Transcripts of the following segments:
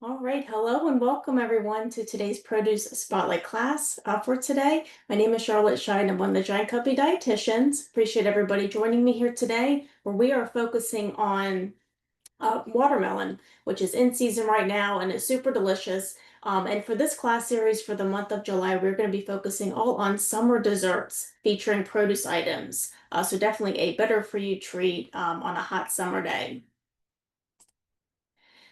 All right, hello and welcome everyone to today's Produce Spotlight class. For today, my name is Charlotte Shine. I'm one of the Giant Company dietitians. Appreciate everybody joining me here today, where we are focusing on watermelon, which is in season right now and is super delicious. And for this class series for the month of July, we're going to be focusing all on summer desserts featuring produce items. So definitely a better for you treat on a hot summer day.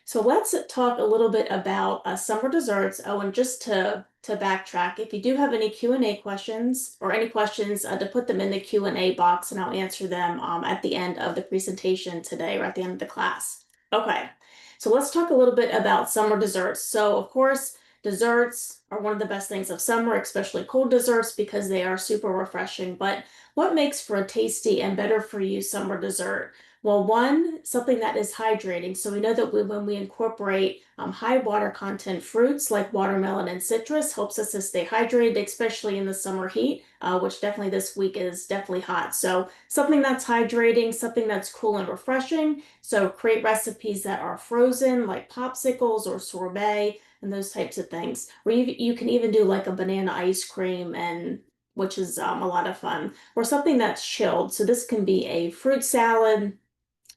So let's talk a little bit about summer desserts. Oh, and just to backtrack, if you do have any Q&A questions or any questions, to put them in the Q&A box and I'll answer them at the end of the presentation today or at the end of the class. Okay, so let's talk a little bit about summer desserts. So of course, desserts are one of the best things of summer, especially cold desserts because they are super refreshing. But what makes for a tasty and better for you summer dessert? Well, one, something that is hydrating. So we know that when we incorporate high water content fruits like watermelon and citrus, helps us to stay hydrated, especially in the summer heat, which definitely this week is definitely hot. So something that's hydrating, something that's cool and refreshing. So create recipes that are frozen, like popsicles or sorbet and those types of things. Or you can even do like a banana ice cream and which is a lot of fun, or something that's chilled. So this can be a fruit salad,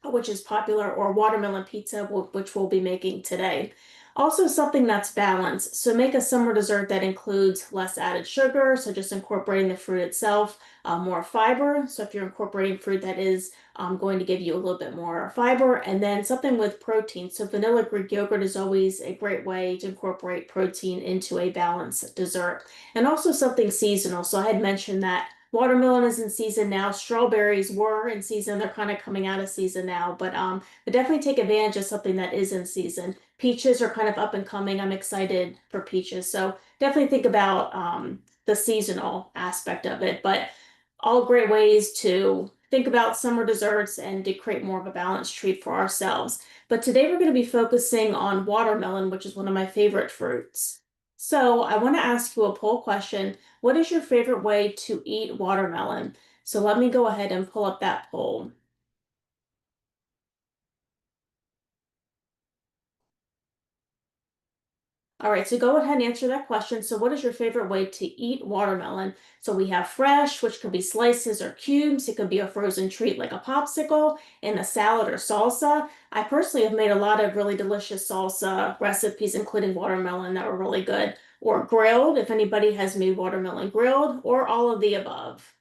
which is popular, or watermelon pizza, which we'll be making today. Also, something that's balanced. So, make a summer dessert that includes less added sugar, so just incorporating the fruit itself, more fiber. So, if you're incorporating fruit that is going to give you a little bit more fiber, and then something with protein. So, vanilla Greek yogurt is always a great way to incorporate protein into a balanced dessert. And also something seasonal. So, I had mentioned that watermelon is in season now. Strawberries were in season. They're kind of coming out of season now, but definitely take advantage of something that is in season. Peaches are kind of up and coming. I'm excited for peaches. So definitely think about the seasonal aspect of it, but all great ways to think about summer desserts and to create more of a balanced treat for ourselves. But today we're going to be focusing on watermelon, which is one of my favorite fruits. So I want to ask you a poll question. What is your favorite way to eat watermelon? So let me go ahead and pull up that poll. All right, so go ahead and answer that question. So what is your favorite way to eat watermelon? So we have fresh, which could be slices or cubes. It could be a frozen treat like a popsicle, in a salad or salsa. I personally have made a lot of really delicious salsa recipes, including watermelon, that were really good. Or grilled, if anybody has made watermelon grilled, or all of the above.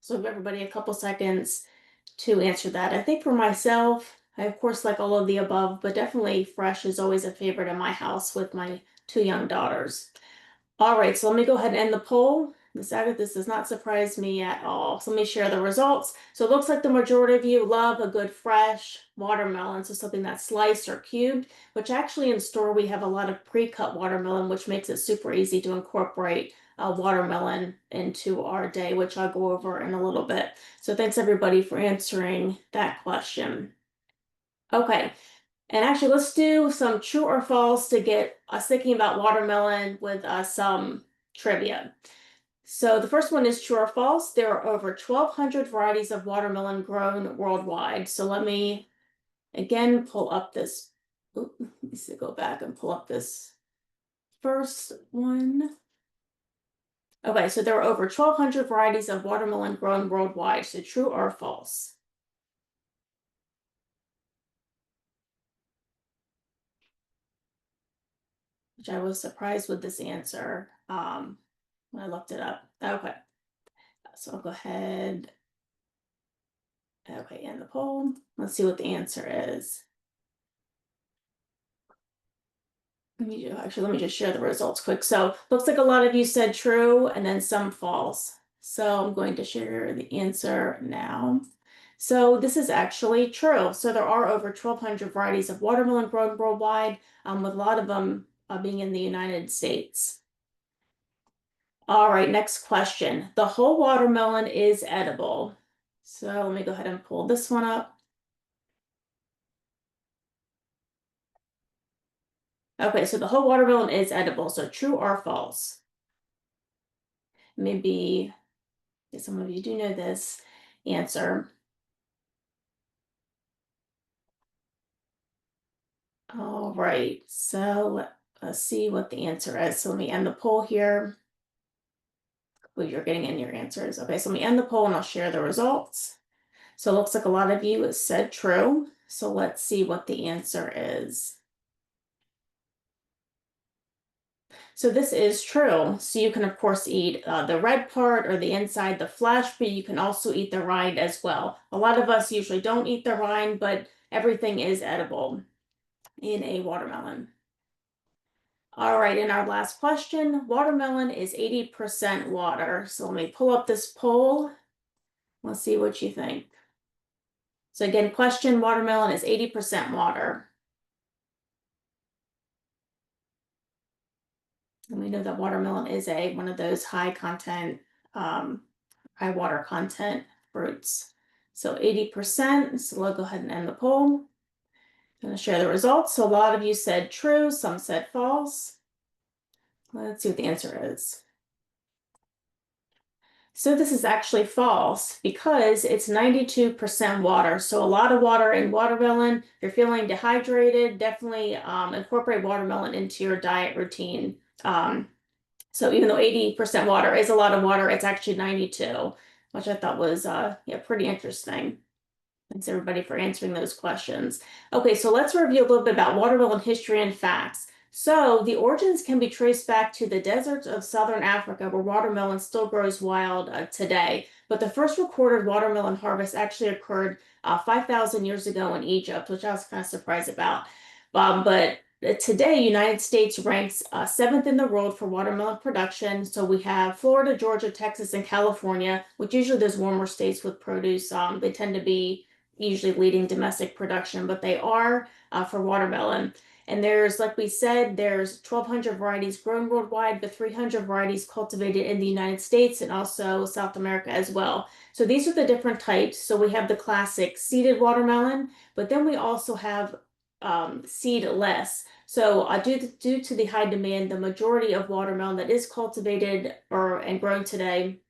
So give everybody a couple seconds to answer that. I think for myself, I of course like all of the above, but definitely fresh is always a favorite in my house with my two young daughters. All right, so let me go ahead and end the poll. This does not surprise me at all. So let me share the results. So it looks like the majority of you love a good fresh watermelon, so something that's sliced or cubed, which actually in store we have a lot of pre-cut watermelon, which makes it super easy to incorporate a watermelon into our day, which I'll go over in a little bit. So thanks everybody for answering that question. Okay, and actually, let's do some true or false to get us thinking about watermelon with some trivia. So the first one is true or false. There are over 1,200 varieties of watermelon grown worldwide. So let me again pull up this. Oop, let me see, go back and pull up this first one. Okay, so there are over 1,200 varieties of watermelon grown worldwide. So true or false? Which I was surprised with this answer when I looked it up. Okay. So I'll go ahead. Okay, end the poll. Let's see what the answer is. Let me just share the results quick. So looks like a lot of you said true and then some false. So I'm going to share the answer now. So this is actually true. So there are over 1,200 varieties of watermelon grown worldwide, with a lot of them being in the United States. All right, next question. The whole watermelon is edible. So let me go ahead and pull this one up. Okay, so the whole watermelon is edible. So true or false? Maybe some of you do know this answer. All right, so let's see what the answer is. So let me end the poll here. Well, you're getting in your answers. Okay, so let me end the poll and I'll share the results. So it looks like a lot of you said true. So let's see what the answer is. So this is true. So you can of course eat the red part or the inside, the flesh, but you can also eat the rind as well. A lot of us usually don't eat the rind, but everything is edible in a watermelon. All right, in our last question, watermelon is 80% water. So let me pull up this poll. Let's see what you think. So again, question, watermelon is 80% water. And we know that watermelon is one of those high content, high water content fruits. So 80%, so we'll go ahead and end the poll. I'm gonna share the results. So a lot of you said true, some said false. Let's see what the answer is. So this is actually false because it's 92% water. So a lot of water in watermelon. If you're feeling dehydrated, definitely incorporate watermelon into your diet routine. So even though 80% water is a lot of water, it's actually 92, which I thought was yeah, pretty interesting. Thanks everybody for answering those questions. Okay, so let's review a little bit about watermelon history and facts. So the origins can be traced back to the deserts of southern Africa, where watermelon still grows wild today. But the first recorded watermelon harvest actually occurred 5,000 years ago in Egypt, which I was kind of surprised about. But today, United States ranks seventh in the world for watermelon production. So we have Florida, Georgia, Texas, and California, which usually those warmer states with produce, they tend to be usually leading domestic production, but they are for watermelon. And there's, like we said, there's 1,200 varieties grown worldwide, but 300 varieties cultivated in the United States and also South America as well. So these are the different types. So we have the classic seeded watermelon, but then we also have seedless. So due to the high demand, the majority of watermelon that is cultivated and grown today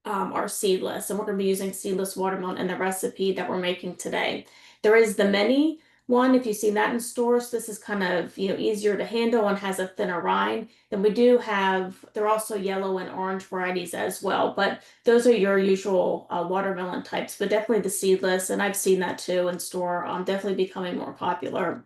are seedless, and we're going to be using seedless watermelon in the recipe that we're making today. There is the mini one, if you've seen that in stores. This is kind of easier to handle and has a thinner rind. Then we do have, they're also yellow and orange varieties as well, but those are your usual watermelon types, but definitely the seedless, and I've seen that too in store, definitely becoming more popular.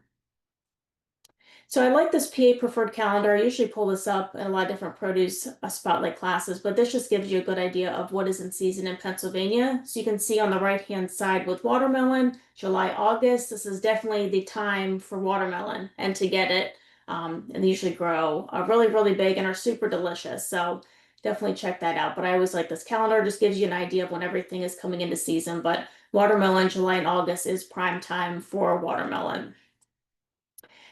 So I like this PA preferred calendar. I usually pull this up in a lot of different produce spotlight classes, but this just gives you a good idea of what is in season in Pennsylvania. So you can see on the right-hand side with watermelon, July, August, this is definitely the time for watermelon and to get it. And they usually grow really, really big and are super delicious. So definitely check that out. But I always like this calendar, just gives you an idea of when everything is coming into season. But watermelon, July and August is prime time for watermelon.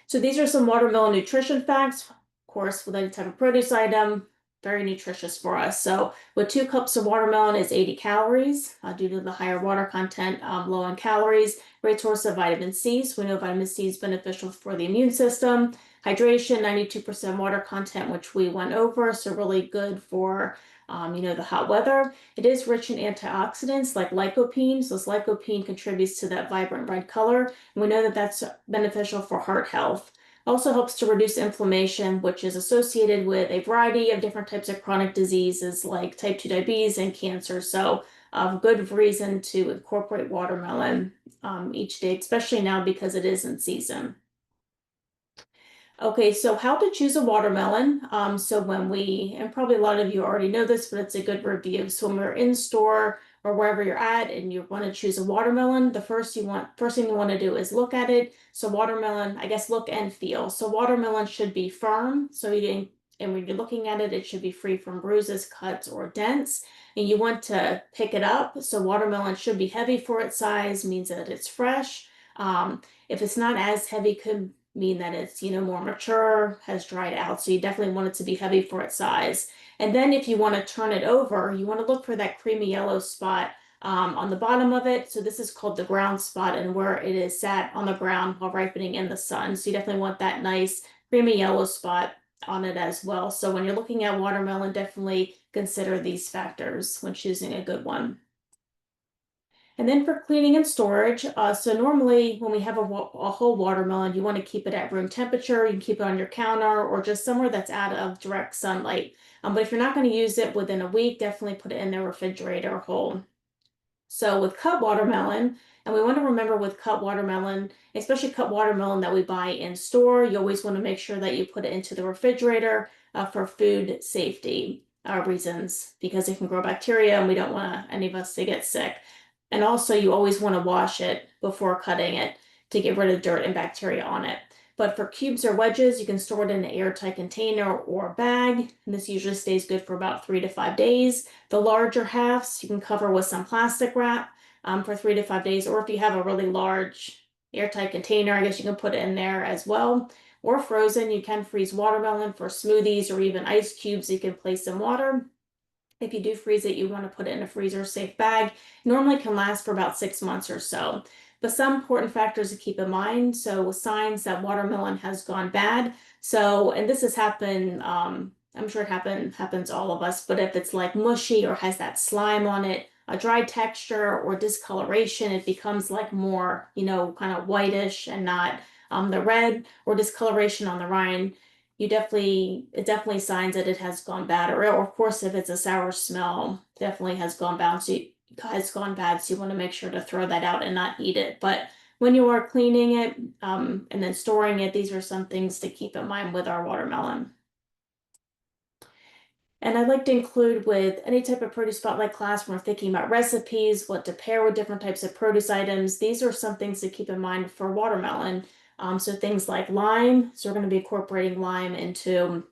So these are some watermelon nutrition facts. Of course, with any type of produce item, very nutritious for us. So with 2 cups of watermelon is 80 calories due to the higher water content, low in calories. Great source of vitamin C. So we know vitamin C is beneficial for the immune system. Hydration, 92% water content, which we went over. So really good for the hot weather. It is rich in antioxidants like lycopene. So this lycopene contributes to that vibrant red color. And we know that that's beneficial for heart health. Also helps to reduce inflammation, which is associated with a variety of different types of chronic diseases like type 2 diabetes and cancer. So a good reason to incorporate watermelon each day, especially now because it is in season. Okay, so how to choose a watermelon. So and probably a lot of you already know this, but it's a good review. So when we're in store or wherever you're at and you want to choose a watermelon, the first thing you want to do is look at it. So watermelon, I guess look and feel. So watermelon should be firm. And when you're looking at it, it should be free from bruises, cuts, or dents. And you want to pick it up. So watermelon should be heavy for its size, means that it's fresh. If it's not as heavy, could mean that it's more mature, has dried out. So you definitely want it to be heavy for its size. And then if you want to turn it over, you want to look for that creamy yellow spot on the bottom of it. So this is called the ground spot, and where it is sat on the ground while ripening in the sun. So you definitely want that nice creamy yellow spot on it as well. So when you're looking at watermelon, definitely consider these factors when choosing a good one. And then for cleaning and storage, so normally when we have a whole watermelon, you want to keep it at room temperature. You can keep it on your counter or just somewhere that's out of direct sunlight. But if you're not going to use it within a week, definitely put it in the refrigerator whole. So with cut watermelon, and we want to remember with cut watermelon, especially cut watermelon that we buy in store, you always want to make sure that you put it into the refrigerator for food safety reasons because it can grow bacteria and we don't want any of us to get sick. And also you always want to wash it before cutting it to get rid of dirt and bacteria on it. But for cubes or wedges, you can store it in an airtight container or bag, and this usually stays good for about 3 to 5 days. The larger halves you can cover with some plastic wrap for 3 to 5 days, or if you have a really large airtight container, I guess you can put it in there as well. Or frozen, you can freeze watermelon for smoothies or even ice cubes you can place in water. If you do freeze it, you want to put it in a freezer safe bag. Normally can last for about 6 months or so. But some important factors to keep in mind. So signs that watermelon has gone bad. So, and this has happened, I'm sure it happens all of us, but if it's like mushy or has that slime on it, a dry texture or discoloration, it becomes like more, kind of whitish and not the red or discoloration on the rind it definitely signs that it has gone bad. Or of course, if it's a sour smell, definitely has gone bad. So you want to make sure to throw that out and not eat it. But when you are cleaning it and then storing it, these are some things to keep in mind with our watermelon. And I'd like to include with any type of produce spotlight class when we're thinking about recipes, what to pair with different types of produce items. These are some things to keep in mind for watermelon. So things like lime. So we're going to be incorporating lime into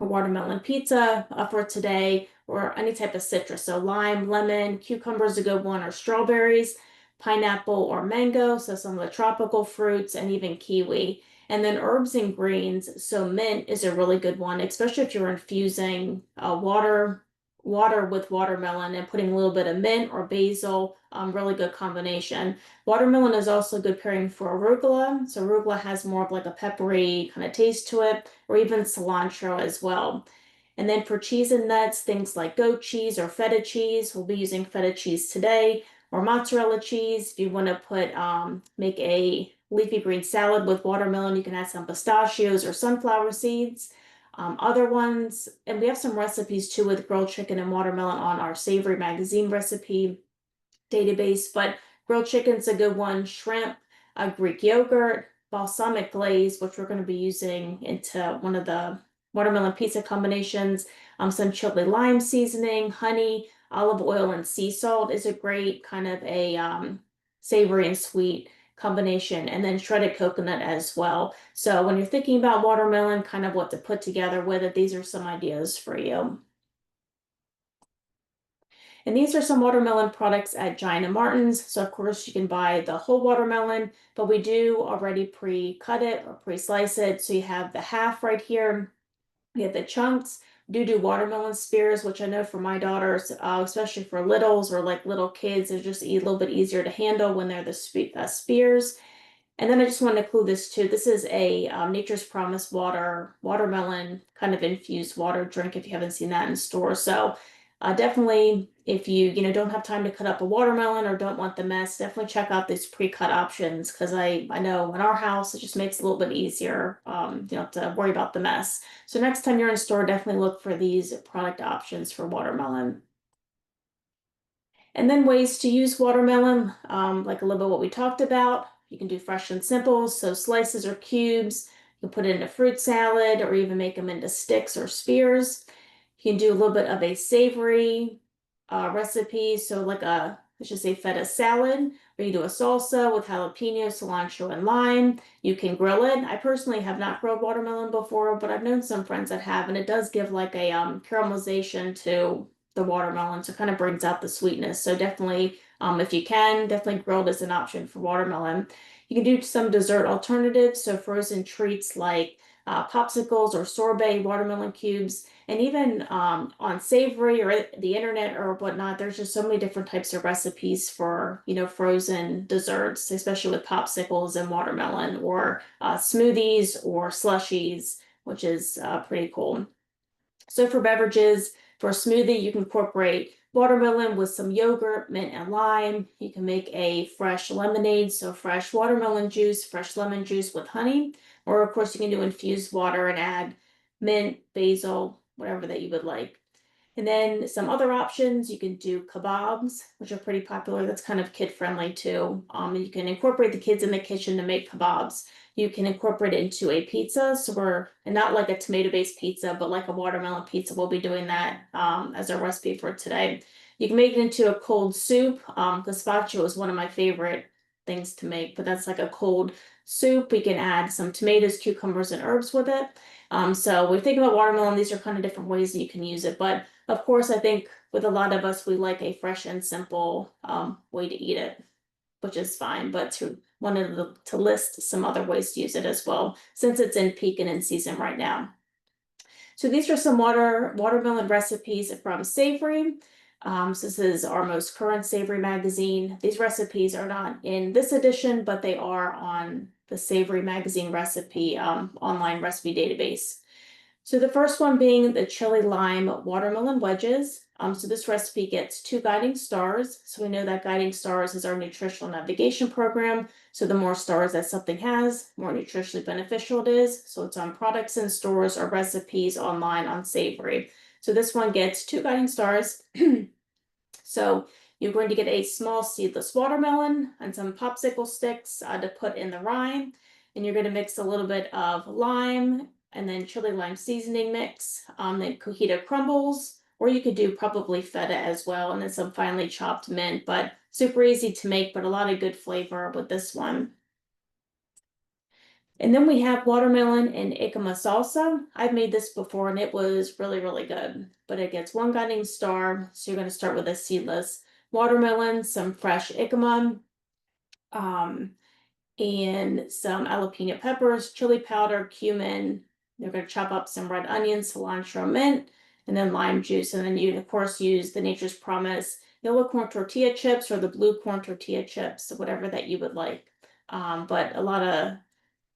a watermelon pizza for today, or any type of citrus. So lime, lemon, cucumber is a good one, or strawberries, pineapple or mango. So some of the tropical fruits, and even kiwi. And then herbs and greens. So mint is a really good one, especially if you're infusing water with watermelon and putting a little bit of mint or basil. Really good combination. Watermelon is also good pairing for arugula. So arugula has more of like a peppery kind of taste to it, or even cilantro as well. And then for cheese and nuts, things like goat cheese or feta cheese. We'll be using feta cheese today, or mozzarella cheese. If you want to make a leafy green salad with watermelon, you can add some pistachios or sunflower seeds. Other ones, and we have some recipes too with grilled chicken and watermelon on our Savory Magazine recipe database, but grilled chicken's a good one, shrimp, Greek yogurt, balsamic glaze, which we're going to be using into one of the watermelon pizza combinations, some chili lime seasoning, honey, olive oil, and sea salt is a great kind of a savory and sweet combination, and then shredded coconut as well. So when you're thinking about watermelon, kind of what to put together with it, these are some ideas for you. And these are some watermelon products at Giant and Martin's. So of course you can buy the whole watermelon, but we do already pre-cut it or pre-slice it. So you have the half right here. We have the chunks. Do watermelon spears, which I know for my daughters, especially for littles or like little kids, they're just a little bit easier to handle when they're the spears. And then I just want to include this too. This is a Nature's Promise watermelon kind of infused water drink if you haven't seen that in store. So definitely, if you don't have time to cut up a watermelon or don't want the mess, definitely check out these pre-cut options because I know in our house it just makes it a little bit easier. You don't have to worry about the mess. So next time you're in store, definitely look for these product options for watermelon. And then ways to use watermelon, like a little bit what we talked about. You can do fresh and simple, so slices or cubes. You can put it in a fruit salad or even make them into sticks or spears. You can do a little bit of a savory recipe, so like let's just say feta salad, or you do a salsa with jalapeno, cilantro, and lime. You can grill it. I personally have not grilled watermelon before, but I've known some friends that have, and it does give like a caramelization to the watermelon, so it kind of brings out the sweetness. So definitely, if you can, definitely grilled is an option for watermelon. You can do some dessert alternatives, so frozen treats like popsicles or sorbet watermelon cubes, and even on Savory or the internet or whatnot, there's just so many different types of recipes for frozen desserts, especially with popsicles and watermelon, or smoothies or slushies, which is pretty cool. So for beverages, for a smoothie, you can incorporate watermelon with some yogurt, mint, and lime. You can make a fresh lemonade, so fresh watermelon juice, fresh lemon juice with honey. Or of course you can do infused water and add mint, basil, whatever that you would like. And then some other options, you can do kebabs, which are pretty popular. That's kind of kid friendly too. You can incorporate the kids in the kitchen to make kebabs. You can incorporate it into a pizza. So and not like a tomato-based pizza, but like a watermelon pizza. We'll be doing that as our recipe for today. You can make it into a cold soup. Gazpacho is one of my favorite things to make, but that's like a cold soup. We can add some tomatoes, cucumbers, and herbs with it. So we're thinking about watermelon. These are kind of different ways that you can use it, but of course, I think with a lot of us, we like a fresh and simple way to eat it, which is fine, but wanted to list some other ways to use it as well, since it's in peak and in season right now. So these are some watermelon recipes from Savory. So this is our most current Savory magazine. These recipes are not in this edition, but they are on the Savory magazine recipe online recipe database. So the first one being the chili lime watermelon wedges. So this recipe gets 2 guiding stars. So we know that guiding stars is our nutritional navigation program. So the more stars that something has, more nutritionally beneficial it is. So it's on products in stores or recipes online on Savory. So this one gets 2 guiding stars. So you're going to get a small seedless watermelon and some popsicle sticks to put in the rind. And you're going to mix a little bit of lime and then chili lime seasoning mix, then cojita crumbles, or you could do probably feta as well, and then some finely chopped mint, but super easy to make, but a lot of good flavor with this one. And then we have watermelon and jicama salsa. I've made this before and it was really, really good, but it gets 1 guiding star. So you're going to start with a seedless watermelon, some fresh jicama, and some jalapeno peppers, chili powder, cumin. They're going to chop up some red onions, cilantro, mint, and then lime juice. And then you, of course, use the Nature's Promise yellow corn tortilla chips or the blue corn tortilla chips, whatever that you would like. But a lot of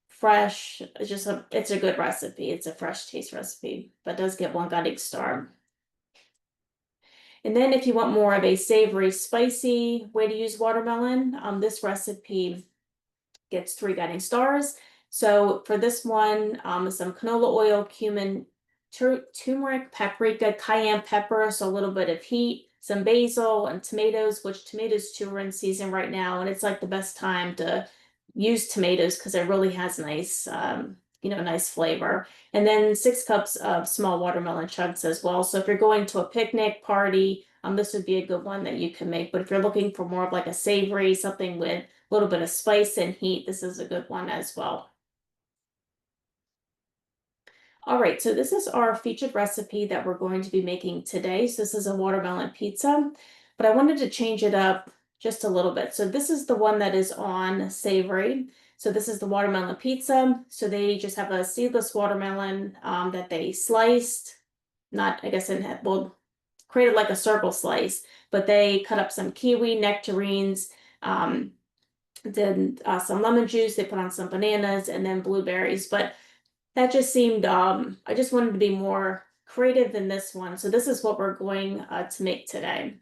fresh, it's a good recipe. It's a fresh taste recipe, but does get 1 guiding star. And then if you want more of a savory, spicy way to use watermelon, this recipe gets 3 guiding stars. So for this one, some canola oil, cumin, turmeric, paprika, cayenne pepper, so a little bit of heat, some basil and tomatoes, which tomatoes too are in season right now, and it's like the best time to use tomatoes because it really has nice, nice flavor. And then 6 cups of small watermelon chunks as well. So if you're going to a picnic party, this would be a good one that you can make. But if you're looking for more of like a savory, something with a little bit of spice and heat, this is a good one as well. All right, so this is our featured recipe that we're going to be making today. So this is a watermelon pizza, but I wanted to change it up just a little bit. So this is the one that is on Savory. So this is the watermelon pizza. So they just have a seedless watermelon that they sliced, not, I guess, created like a circle slice, but they cut up some kiwi, nectarines, then some lemon juice, they put on some bananas and then blueberries, but that just seemed, I just wanted to be more creative than this one. So this is what we're going to make today.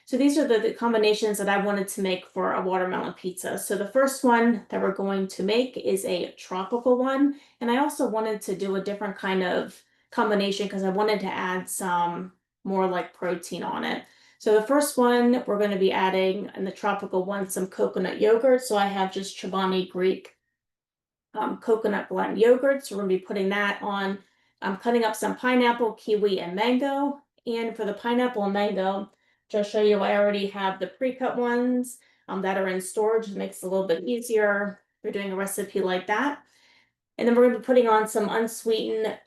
So these are the combinations that I wanted to make for a watermelon pizza. So the first one that we're going to make is a tropical one. And I also wanted to do a different kind of combination because I wanted to add some more like protein on it. So the first one, we're going to be adding in the tropical one some coconut yogurt. So I have just Chobani Greek coconut blend yogurt. So we're going to be putting that on. I'm cutting up some pineapple, kiwi, and mango. And for the pineapple and mango, just show you, I already have the pre-cut ones that are in storage. It makes it a little bit easier if you're doing a recipe like that. And then we're going to be putting on some unsweetened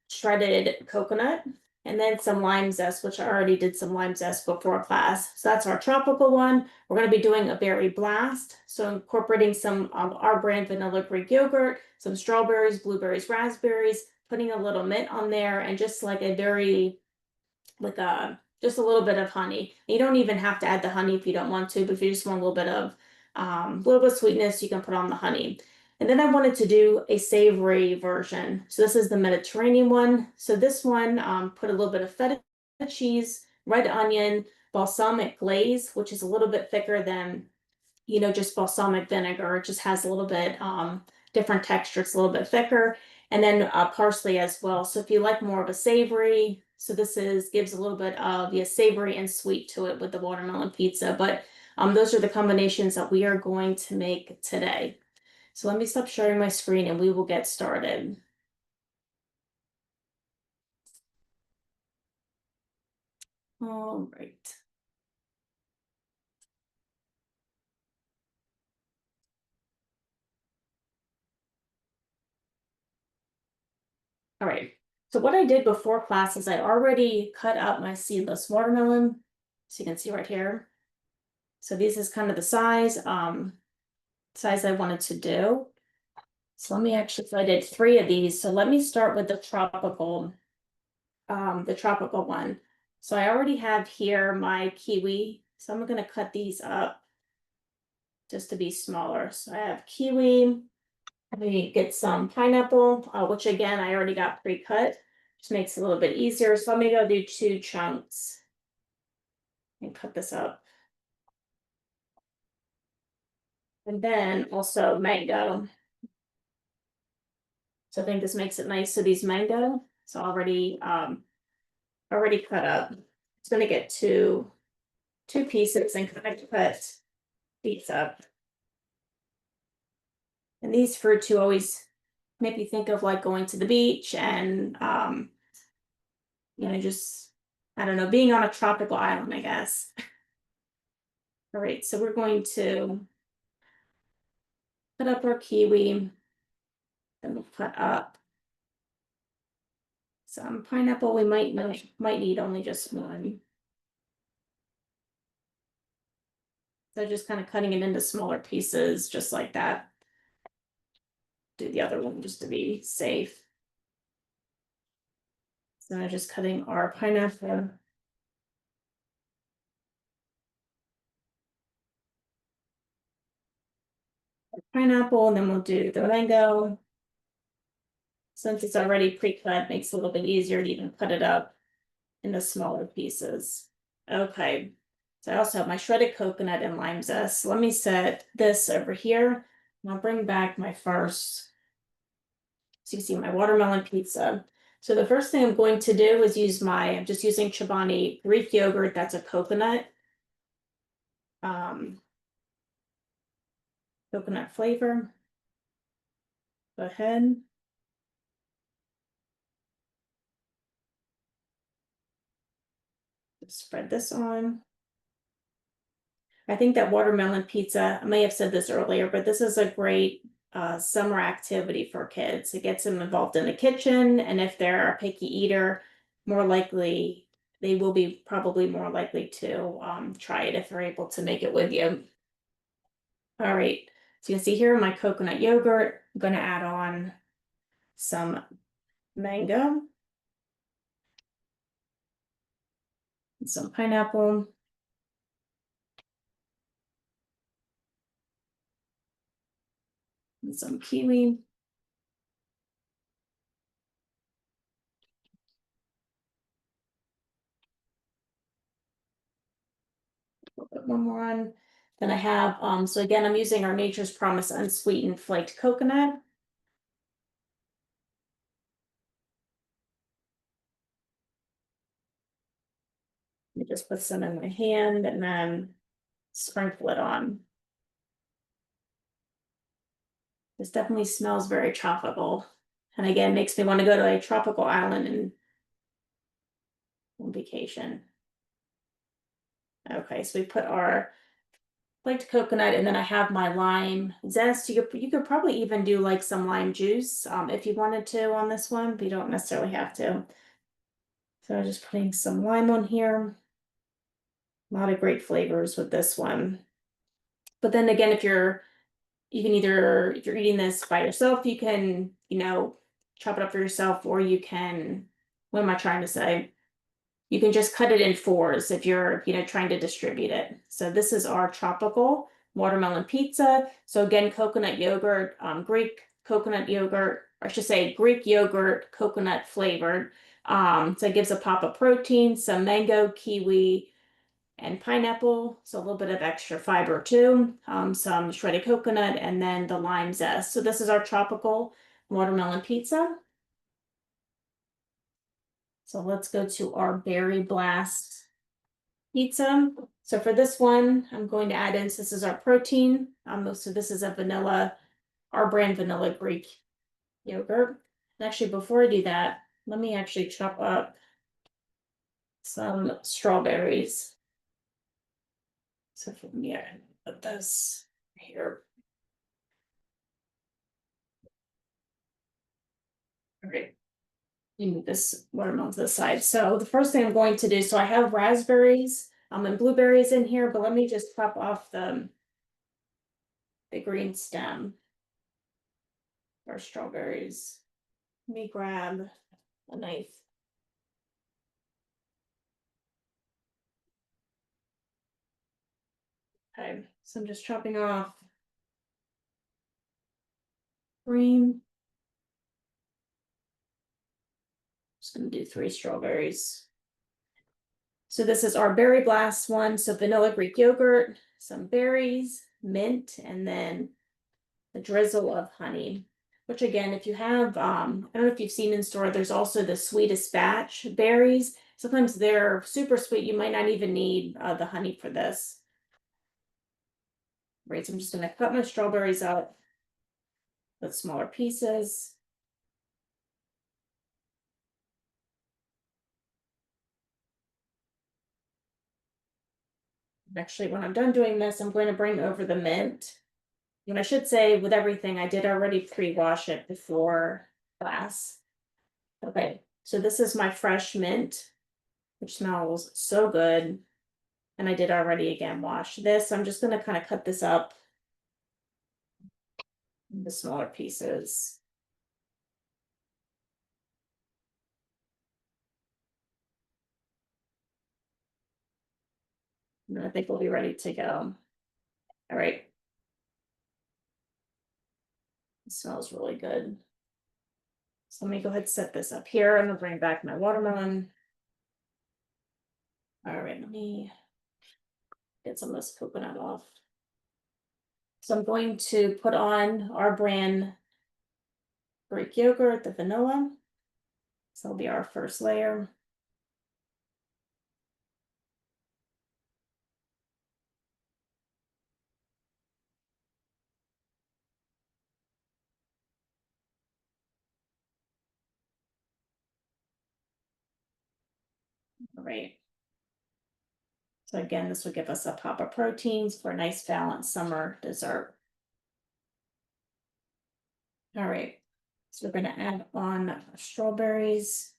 shredded coconut, and then some lime zest, which I already did some lime zest before class. So that's our tropical one. We're going to be doing a berry blast. So incorporating some of our brand vanilla Greek yogurt, some strawberries, blueberries, raspberries, putting a little mint on there, and just like a very, just a little bit of honey. You don't even have to add the honey if you don't want to, but if you just want a little bit of sweetness, you can put on the honey. And then I wanted to do a savory version. So this is the Mediterranean one. So this one, put a little bit of feta cheese, red onion balsamic glaze, which is a little bit thicker than, just balsamic vinegar. It just has a little bit different texture. It's a little bit thicker. And then parsley as well. So if you like more of a savory, so gives a little bit of savory and sweet to it with the watermelon pizza. But those are the combinations that we are going to make today. So let me stop sharing my screen and we will get started. All right. All right. So what I did before class is I already cut out my seedless watermelon. So you can see right here. So this is kind of the size I wanted to do. So let me actually, so I did 3 of these. So let me start with the tropical one. So I already have here my kiwi. So I'm going to cut these up just to be smaller. So I have kiwi. Let me get some pineapple, which again, I already got pre-cut. Just makes it a little bit easier. So let me go do 2 chunks and cut this up. And then also mango. So I think this makes it nice. So these mango, so already cut up. It's gonna get two pieces and kind of cut these up. And these fruits you always make me think of like going to the beach and just I don't know, being on a tropical island, I guess. All right, so we're going to cut up our kiwi. Then we'll cut up some pineapple. We might need only just one. So just kind of cutting it into smaller pieces, just like that. Do the other one just to be safe. So I'm just cutting our pineapple. And then we'll do the mango. Since it's already pre-cut, makes it a little bit easier to even cut it up into smaller pieces. Okay, so I also have my shredded coconut and lime zest. So let me set this over here, and I'll bring back my first. So you see my watermelon pizza. So the first thing I'm going to do is I'm just using Chobani Greek yogurt. That's a coconut. Coconut flavor. Go ahead. Spread this on. I think that watermelon pizza, I may have said this earlier, but this is a great summer activity for kids. It gets them involved in the kitchen, and if they're a picky eater, they will be probably more likely to try it if they're able to make it with you. All right, so you can see here my coconut yogurt. I'm going to add on some mango, and some pineapple, and some kiwi. Put one more on. Then I have, so again, I'm using our Nature's Promise unsweetened flaked coconut. Let me just put some in my hand and then sprinkle it on. This definitely smells very tropical. And again, makes me want to go to a tropical island and on vacation. Okay, so we put our flaked coconut, and then I have my lime zest. You could probably even do like some lime juice if you wanted to on this one, but you don't necessarily have to. So I'm just putting some lime on here. A lot of great flavors with this one. But then again, if you're eating this by yourself, you can, chop it up for yourself, or you can, what am I trying to say? You can just cut it in 4s if you're, trying to distribute it. So this is our tropical watermelon pizza. So again, coconut yogurt, Greek coconut yogurt, or I should say Greek yogurt, coconut flavored. So it gives a pop of protein, some mango, kiwi, and pineapple. So a little bit of extra fiber too. Some shredded coconut, and then the lime zest. So this is our tropical watermelon pizza. So let's go to our berry blast pizza. So for this one, I'm going to add in, so this is our protein. So this is a vanilla, our brand vanilla Greek yogurt. And actually, before I do that, let me actually chop up some strawberries. So for me, I put this here. All right. You move this watermelon to the side. So the first thing I'm going to do, so I have raspberries and blueberries in here, but let me just chop off the green stem or strawberries. Let me grab a knife. Okay, so I'm just chopping off green. Just gonna do 3 strawberries. So this is our berry blast one. So vanilla Greek yogurt, some berries, mint, and then a drizzle of honey. Which again, if you have, I don't know if you've seen in store, there's also the sweetest batch berries. Sometimes they're super sweet. You might not even need the honey for this. Right, so I'm just gonna cut my strawberries up with smaller pieces. Actually, when I'm done doing this, I'm going to bring over the mint. And I should say with everything, I did already pre-wash it before class. Okay, so this is my fresh mint, which smells so good. And I did already again wash this. I'm just gonna kind of cut this up into smaller pieces. And I think we'll be ready to go. All right. It smells really good. So let me go ahead and set this up here. I'm gonna bring back my watermelon. All right, let me get some of this coconut off. So I'm going to put on our brand Greek yogurt, the vanilla. So that'll be our first layer. All right. So again, this will give us a pop of proteins for a nice balanced summer dessert. All right. So we're going to add on strawberries.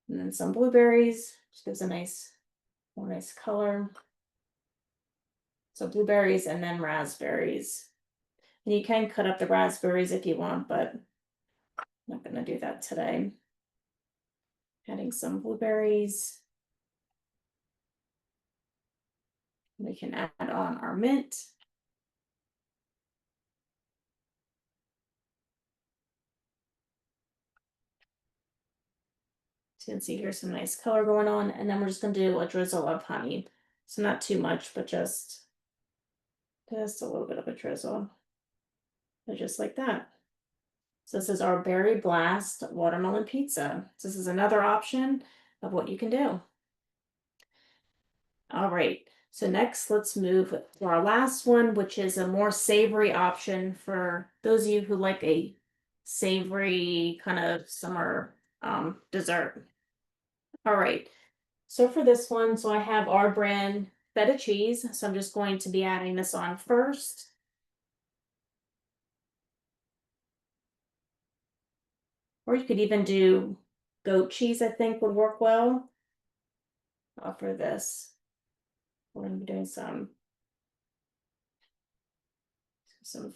And then some blueberries, just gives a more nice color. So blueberries and then raspberries. And you can cut up the raspberries if you want, but I'm not going to do that today. Adding some blueberries. We can add on our mint. So you can see here's some nice color going on, and then we're just going to do a drizzle of honey. So not too much, but just a little bit of a drizzle. So just like that. So this is our Berry Blast watermelon pizza. So this is another option of what you can do. All right. So next, let's move to our last one, which is a more savory option for those of you who like a savory kind of summer dessert. All right. So for this one, so I have our brand feta cheese. So I'm just going to be adding this on first. Or you could even do goat cheese, I think would work well for this. We're going to be doing some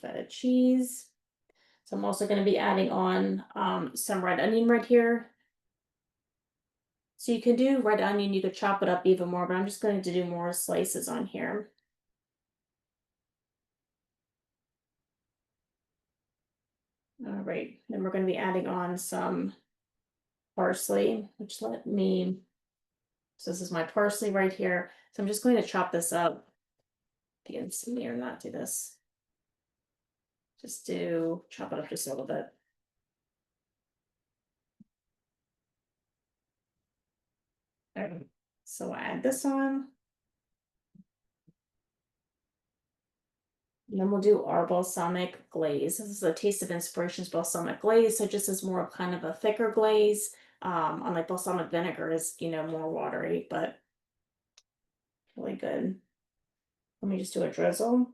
feta cheese. So I'm also going to be adding on some red onion right here. So you can do red onion, you could chop it up even more, but I'm just going to do more slices on here. right, then we're gonna be adding on some parsley, which let me, so this is my parsley right here. So I'm just going to chop this up. You can see me or not do this. Just chop it up just a little bit. Okay. So I add this on. And then we'll do our balsamic glaze. This is a Taste of Inspiration's balsamic glaze. So just as more of kind of a thicker glaze. Unlike balsamic vinegar is, more watery, but really good. Let me just do a drizzle.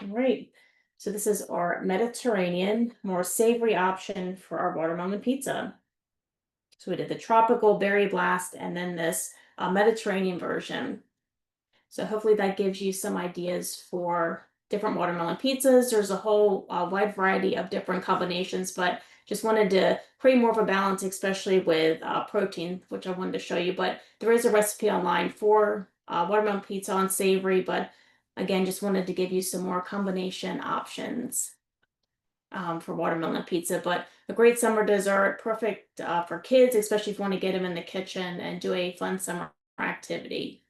All right. So this is our Mediterranean, more savory option for our watermelon pizza. So we did the tropical berry blast and then this Mediterranean version. So hopefully that gives you some ideas for different watermelon pizzas. There's a whole wide variety of different combinations, but just wanted to create more of a balance, especially with protein, which I wanted to show you. But there is a recipe online for watermelon pizza on savory, but again, just wanted to give you some more combination options for watermelon pizza. But a great summer dessert, perfect for kids, especially if you want to get them in the kitchen and do a fun summer activity.